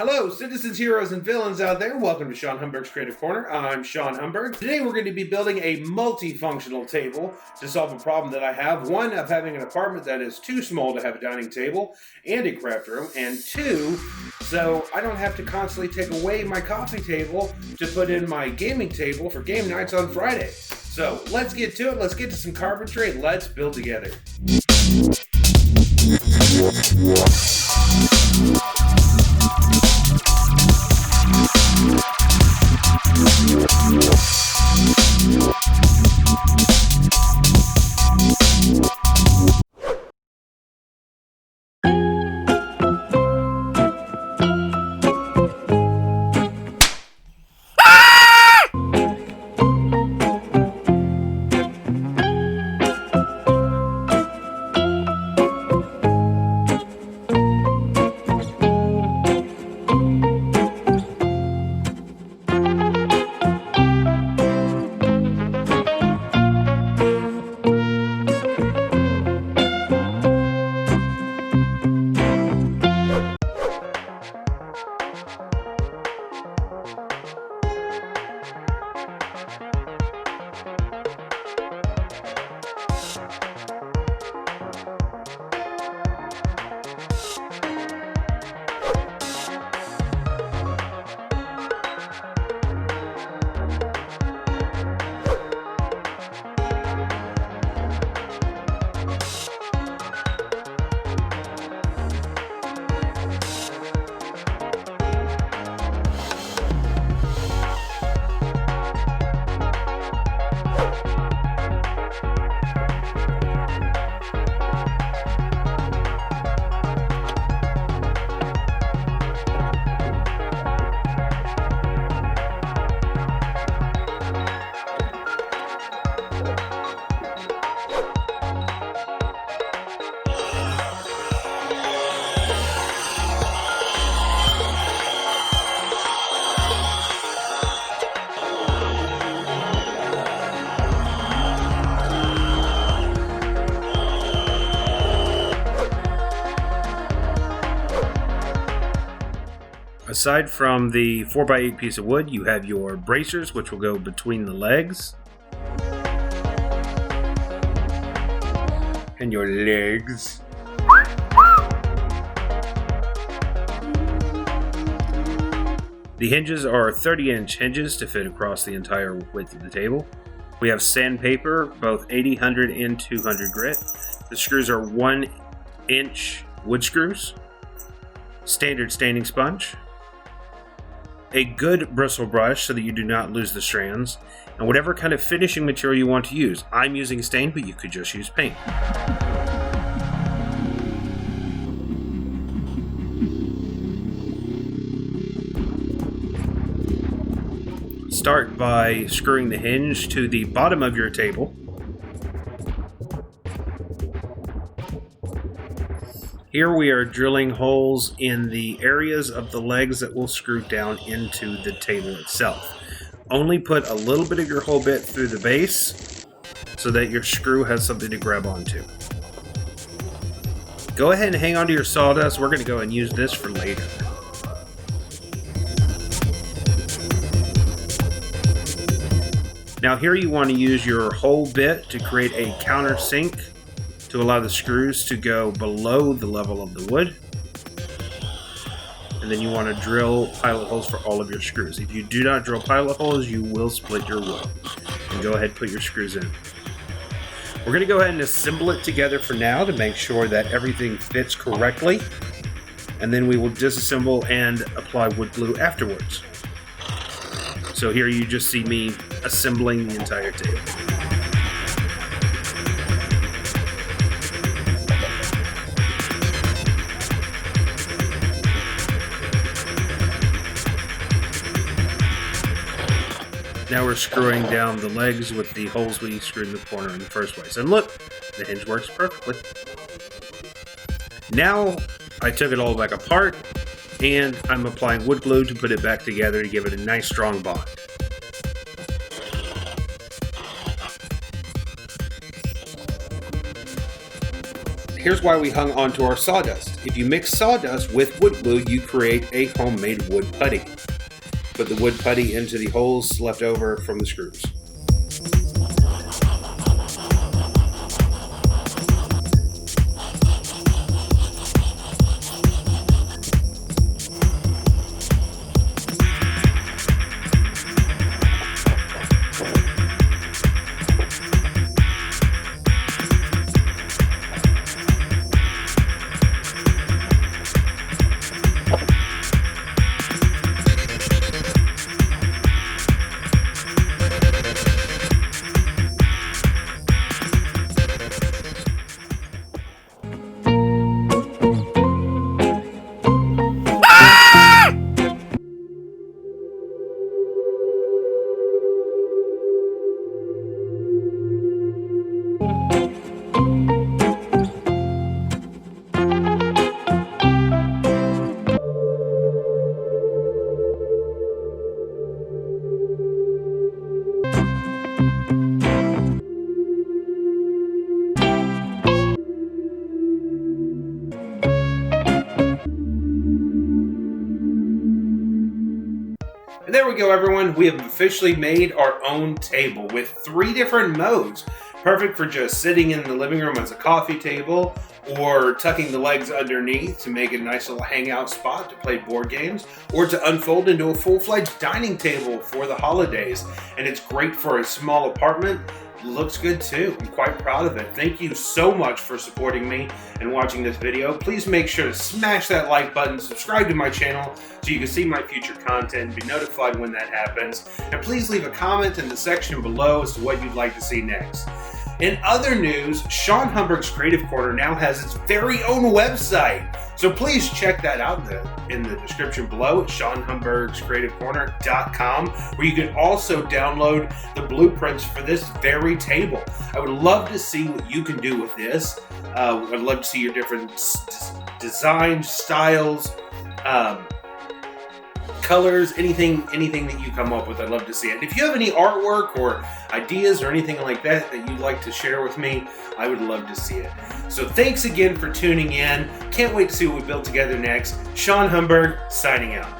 Hello, citizens, heroes, and villains out there. Welcome to Sean Humburg's Creative Corner. I'm Sean Humburg. Today we're going to be building a multifunctional table to solve a problem that I have. One, of having an apartment that is too small to have a dining table and a craft room. And two, so I don't have to constantly take away my coffee table to put in my gaming table for game nights on Friday. So let's get to it. Let's get to some carpentry. Let's build together. Aside from the 4x8 piece of wood, you have your bracers, which will go between the legs. And your legs. The hinges are 30-inch hinges to fit across the entire width of the table. We have sandpaper, both 80, 100, and 200 grit. The screws are 1-inch wood screws. Standard staining sponge. A good bristle brush so that you do not lose the strands, and whatever kind of finishing material you want to use. I'm using stain, but you could just use paint. Start by screwing the hinge to the bottom of your table. Here we are drilling holes in the areas of the legs that will screw down into the table itself. Only put a little bit of your hole bit through the base so that your screw has something to grab onto. Go ahead and hang on to your sawdust. We're going to go and use this for later. Now here you want to use your hole bit to create a countersink to allow the screws to go below the level of the wood. And then you want to drill pilot holes for all of your screws. If you do not drill pilot holes, you will split your wood. And go ahead and put your screws in. We're going to go ahead and assemble it together for now to make sure that everything fits correctly. And then we will disassemble and apply wood glue afterwards. So here you just see me assembling the entire table. Now we're screwing down the legs with the holes we screwed in the corner in the first place. And look, the hinge works perfectly. Now I took it all back apart and I'm applying wood glue to put it back together to give it a nice strong bond. here's why we hung onto our sawdust. If you mix sawdust with wood glue, you create a homemade wood putty. Put the wood putty into the holes left over from the screws. And there we go, everyone. We have officially made our own table with 3 different modes. Perfect for just sitting in the living room as a coffee table, or tucking the legs underneath to make it a nice little hangout spot to play board games, or to unfold into a full-fledged dining table for the holidays. And it's great for a small apartment. Looks good too. I'm quite proud of it. Thank you so much for supporting me and watching this video. Please make sure to smash that like button, subscribe to my channel so you can see my future content and be notified when that happens. And please leave a comment in the section below as to what you'd like to see next. In other news, Sean Humburg's Creative Corner now has its very own website. So please check that out in the description below at SeanHumburgsCreativeCorner.com, where you can also download the blueprints for this very table. I would love to see what you can do with this. I'd love to see your different designs, styles, colors, anything that you come up with. I'd love to see it. If you have any artwork or ideas or anything like that that you'd like to share with me, I would love to see it. So thanks again for tuning in. Can't wait to see what we build together next. Sean Humburg, signing out.